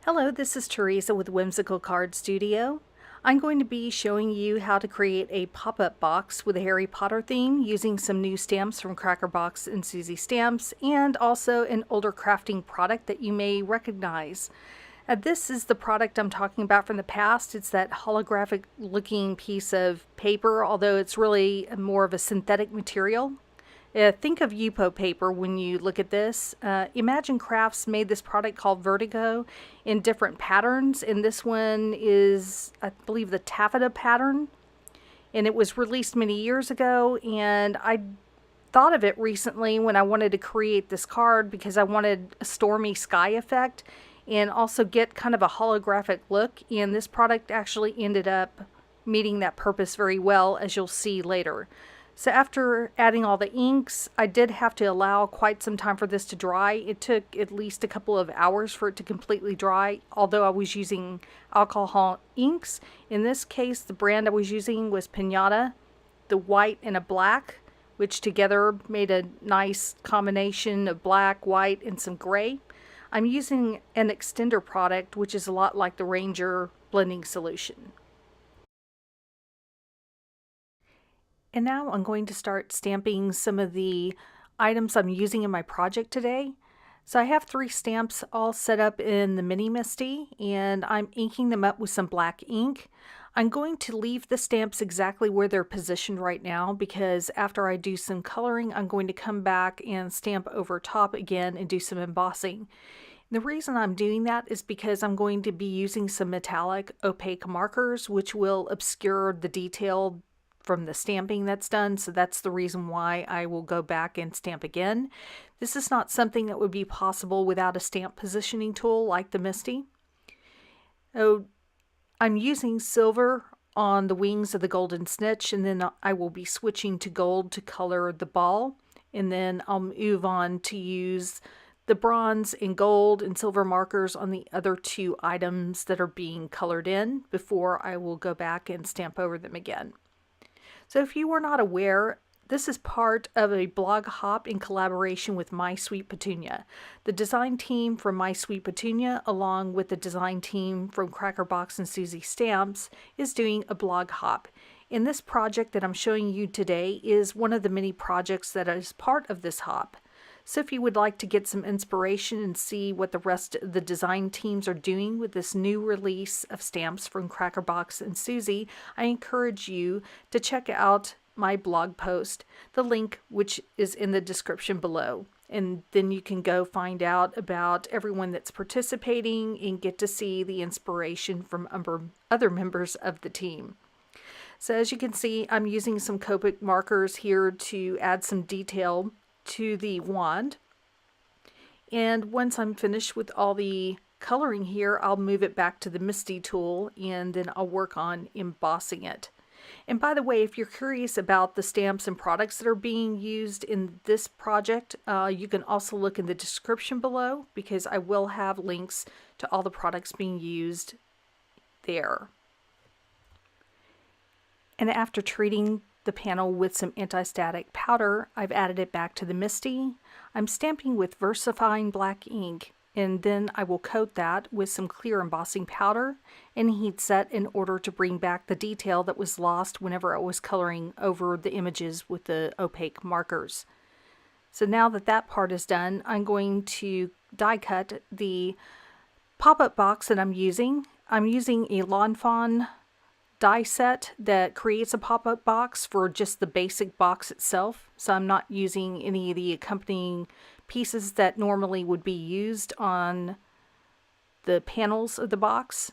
Hello, this is Teresa with Whimsical Card Studio. I'm going to be showing you how to create a pop-up box with a Harry Potter theme using some new stamps from Crackerbox and Suzy Stamps, and also an older crafting product that you may recognize. This is the product I'm talking about from the past. It's that holographic looking piece of paper, although it's really more of a synthetic material. Think of Yupo paper when you look at this. Imagine Crafts made this product called Vertigo in different patterns, and this one is, I believe, the taffeta pattern. And it was released many years ago, and I thought of it recently when I wanted to create this card because I wanted a stormy sky effect and also get kind of a holographic look, and this product actually ended up meeting that purpose very well, as you'll see later. So after adding all the inks, I did have to allow quite some time for this to dry. It took at least a couple of hours for it to completely dry, although I was using alcohol inks. In this case, the brand I was using was Pinata, the white and a black, which together made a nice combination of black, white, and some gray. I'm using an extender product, which is a lot like the Ranger blending solution. And now I'm going to start stamping some of the items I'm using in my project today. So I have 3 stamps all set up in the mini MISTI, and I'm inking them up with some black ink. I'm going to leave the stamps exactly where they're positioned right now because after I do some coloring, I'm going to come back and stamp over top again and do some embossing. The reason I'm doing that is because I'm going to be using some metallic opaque markers, which will obscure the detail from the stamping that's done, so that's the reason why I will go back and stamp again. This is not something that would be possible without a stamp positioning tool like the MISTI. Oh, I'm using silver on the wings of the golden snitch, and then I will be switching to gold to color the ball, and then I'll move on to use the bronze and gold and silver markers on the other 2 items that are being colored in before I will go back and stamp over them again. So if you were not aware, this is part of a blog hop in collaboration with My Sweet Petunia. The design team from My Sweet Petunia, along with the design team from Crackerbox and Suzy Stamps, is doing a blog hop. And this project that I'm showing you today is one of the many projects that is part of this hop. So if you would like to get some inspiration and see what the rest of the design teams are doing with this new release of stamps from Crackerbox and Suzy, I encourage you to check out my blog post, the link which is in the description below. And then you can go find out about everyone that's participating and get to see the inspiration from other members of the team. So as you can see, I'm using some Copic markers here to add some detail to the wand, and once I'm finished with all the coloring here, I'll move it back to the MISTI tool and then I'll work on embossing it. And by the way, if you're curious about the stamps and products that are being used in this project, you can also look in the description below because I will have links to all the products being used there. And after treating the panel with some anti-static powder, I've added it back to the MISTI. I'm stamping with VersaFine black ink, and then I will coat that with some clear embossing powder and heat set in order to bring back the detail that was lost whenever I was coloring over the images with the opaque markers. So now that that part is done, I'm going to die cut the pop-up box that I'm using. I'm using a Lawn Fawn die set that creates a pop-up box for just the basic box itself, so I'm not using any of the accompanying pieces that normally would be used on the panels of the box.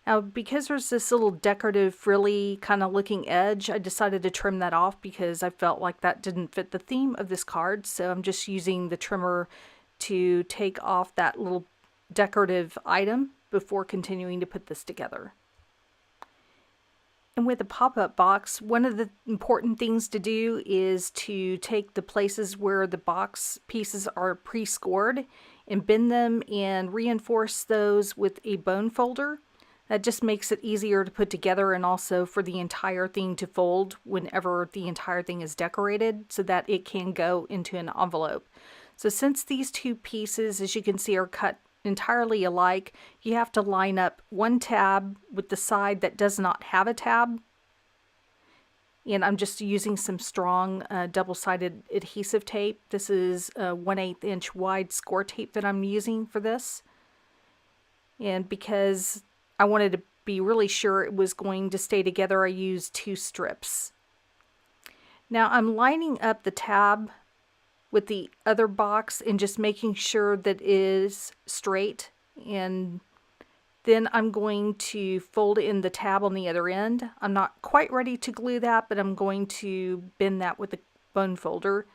Now, because there's this little decorative frilly kind of looking edge, I decided to trim that off because I felt like that didn't fit the theme of this card, so I'm just using the trimmer to take off that little decorative item before continuing to put this together. And with a pop-up box, one of the important things to do is to take the places where the box pieces are pre-scored and bend them and reinforce those with a bone folder. That just makes it easier to put together and also for the entire thing to fold whenever the entire thing is decorated so that it can go into an envelope. So since these 2 pieces, as you can see, are cut entirely alike, you have to line up one tab with the side that does not have a tab. And I'm just using some strong double-sided adhesive tape. This is a 1/8 inch wide score tape that I'm using for this. And because I wanted to be really sure it was going to stay together, I used 2 strips. Now I'm lining up the tab with the other box and just making sure that it is straight, and then I'm going to fold in the tab on the other end. I'm not quite ready to glue that, but I'm going to bend that with a bone folder.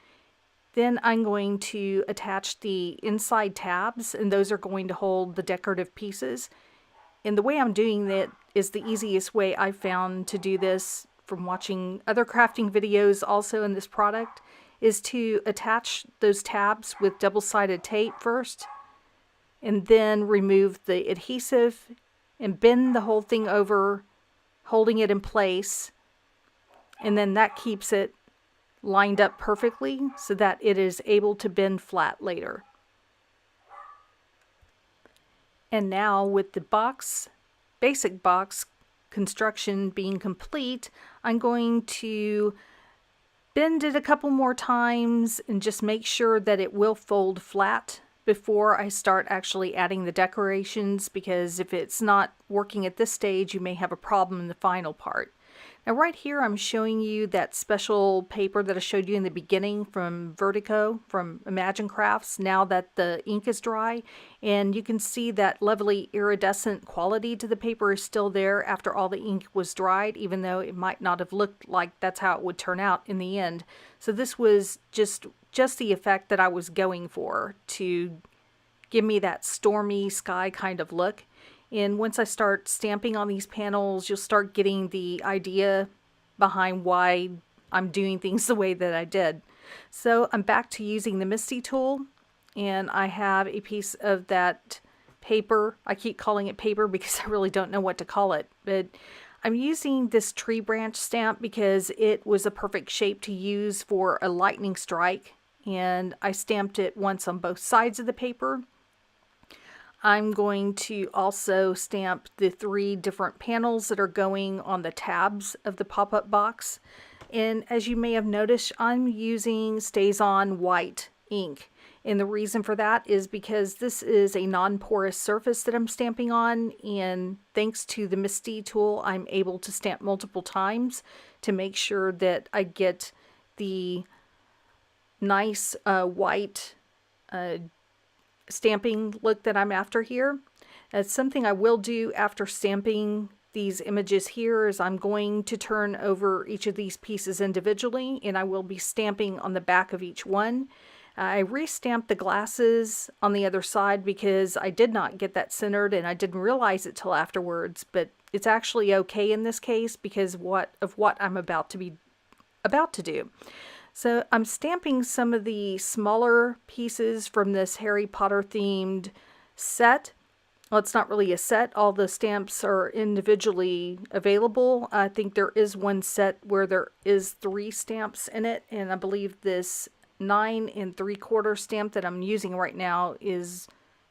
Then I'm going to attach the inside tabs, and those are going to hold the decorative pieces. And the way I'm doing that is the easiest way I've found to do this from watching other crafting videos also in this product, is to attach those tabs with double-sided tape first, and then remove the adhesive and bend the whole thing over, holding it in place. And then that keeps it lined up perfectly so that it is able to bend flat later. And now with the box, basic box construction being complete, I'm going to bend it a couple more times and just make sure that it will fold flat before I start actually adding the decorations, because if it's not working at this stage, you may have a problem in the final part. Now right here I'm showing you that special paper that I showed you in the beginning from Vertigo, from Imagine Crafts, now that the ink is dry. And you can see that lovely iridescent quality to the paper is still there after all the ink was dried, even though it might not have looked like that's how it would turn out in the end. So this was just the effect that I was going for, to give me that stormy sky kind of look. And once I start stamping on these panels, you'll start getting the idea behind why I'm doing things the way that I did. So I'm back to using the MISTI tool, and I have a piece of that paper. I keep calling it paper because I really don't know what to call it, but I'm using this tree branch stamp because it was a perfect shape to use for a lightning strike, and I stamped it once on both sides of the paper. I'm going to also stamp the 3 different panels that are going on the tabs of the pop-up box. And as you may have noticed, I'm using StazOn white ink. And the reason for that is because this is a non-porous surface that I'm stamping on, and thanks to the MISTI tool, I'm able to stamp multiple times to make sure that I get the nice white stamping look that I'm after here. That's something I will do after stamping these images here, is I'm going to turn over each of these pieces individually, and I will be stamping on the back of each one. I re-stamped the glasses on the other side because I did not get that centered, and I didn't realize it till afterwards, but it's actually okay in this case because of what I'm about to do. So I'm stamping some of the smaller pieces from this Harry Potter themed set. Well, it's not really a set. All the stamps are individually available. I think there is one set where there is 3 stamps in it, and I believe this 9 3/4 stamp that I'm using right now is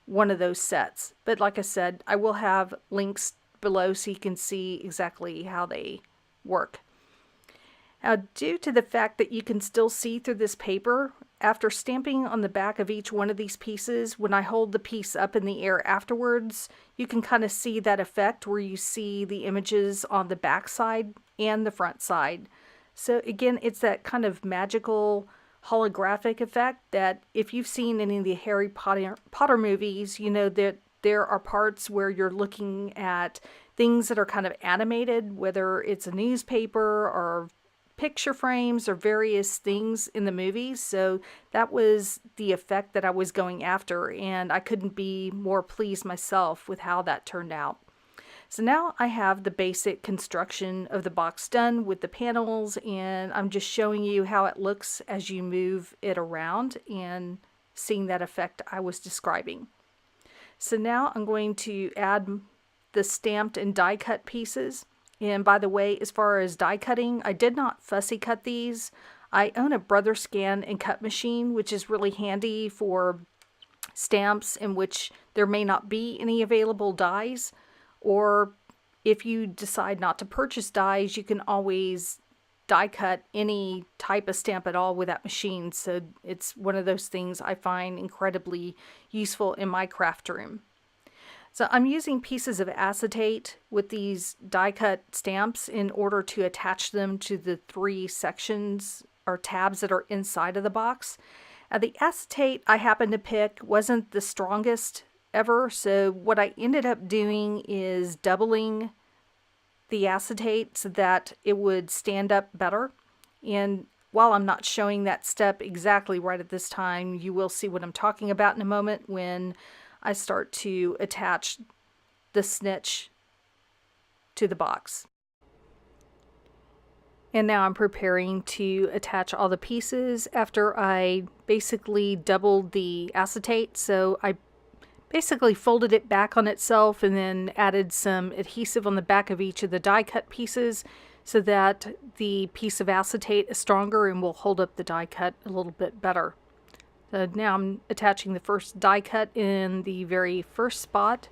one of those sets. But like I said, I will have links below so you can see exactly how they work. Now, due to the fact that you can still see through this paper, after stamping on the back of each one of these pieces, when I hold the piece up in the air afterwards, you can kind of see that effect where you see the images on the back side and the front side. So again, it's that kind of magical holographic effect that if you've seen any of the Harry Potter movies, you know that there are parts where you're looking at things that are kind of animated, whether it's a newspaper or picture frames or various things in the movies. So that was the effect that I was going after, and I couldn't be more pleased myself with how that turned out. So now I have the basic construction of the box done with the panels, and I'm just showing you how it looks as you move it around and seeing that effect I was describing. So now I'm going to add the stamped and die cut pieces. And by the way, as far as die cutting, I did not fussy cut these. I own a Brother Scan and Cut machine, which is really handy for stamps in which there may not be any available dies, or if you decide not to purchase dies, you can always die cut any type of stamp at all with that machine. So it's one of those things I find incredibly useful in my craft room. So I'm using pieces of acetate with these die cut stamps in order to attach them to the 3 sections or tabs that are inside of the box. The acetate I happened to pick wasn't the strongest ever, so what I ended up doing is doubling the acetate so that it would stand up better. And while I'm not showing that step exactly right at this time, you will see what I'm talking about in a moment when I start to attach the Snitch to the box. And now I'm preparing to attach all the pieces after I basically doubled the acetate. So I basically folded it back on itself and then added some adhesive on the back of each of the die cut pieces so that the piece of acetate is stronger and will hold up the die cut a little bit better. So now I'm attaching the first die cut in the very first spot,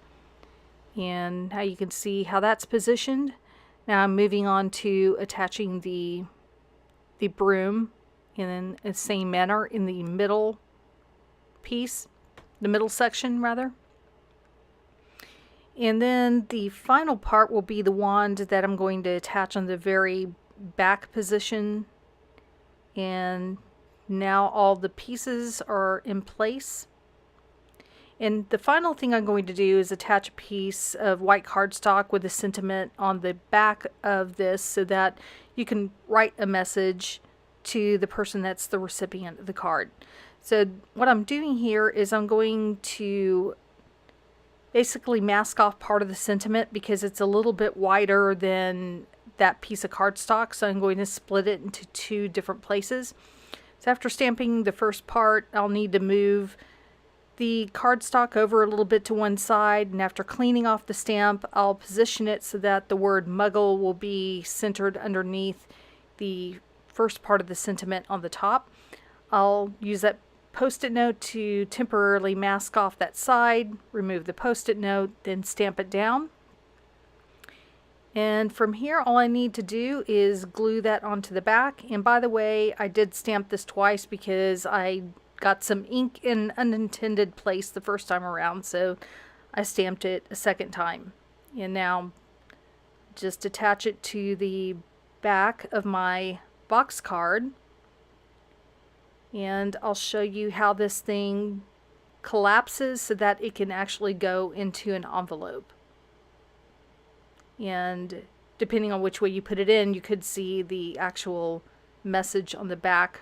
and now you can see how that's positioned. Now I'm moving on to attaching the broom in the same manner in the middle piece. The middle section rather. And then the final part will be the wand that I'm going to attach on the very back position. And now all the pieces are in place. And the final thing I'm going to do is attach a piece of white cardstock with a sentiment on the back of this so that you can write a message to the person that's the recipient of the card. So what I'm doing here is I'm going to basically mask off part of the sentiment because it's a little bit wider than that piece of cardstock. So I'm going to split it into 2 different places. So after stamping the first part, I'll need to move the cardstock over a little bit to one side. And after cleaning off the stamp, I'll position it so that the word Muggle will be centered underneath the first part of the sentiment on the top. I'll use that Post-it note to temporarily mask off that side, remove the Post-it note, then stamp it down. And from here, all I need to do is glue that onto the back. And by the way, I did stamp this twice because I got some ink in an unintended place the first time around, so I stamped it a second time. And now just attach it to the back of my box card. And I'll show you how this thing collapses so that it can actually go into an envelope. And depending on which way you put it in, you could see the actual message on the back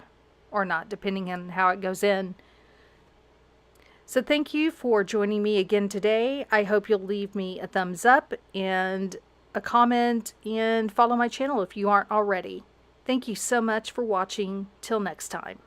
or not, depending on how it goes in. So thank you for joining me again today. I hope you'll leave me a thumbs up and a comment and follow my channel if you aren't already. Thank you so much for watching. Till next time.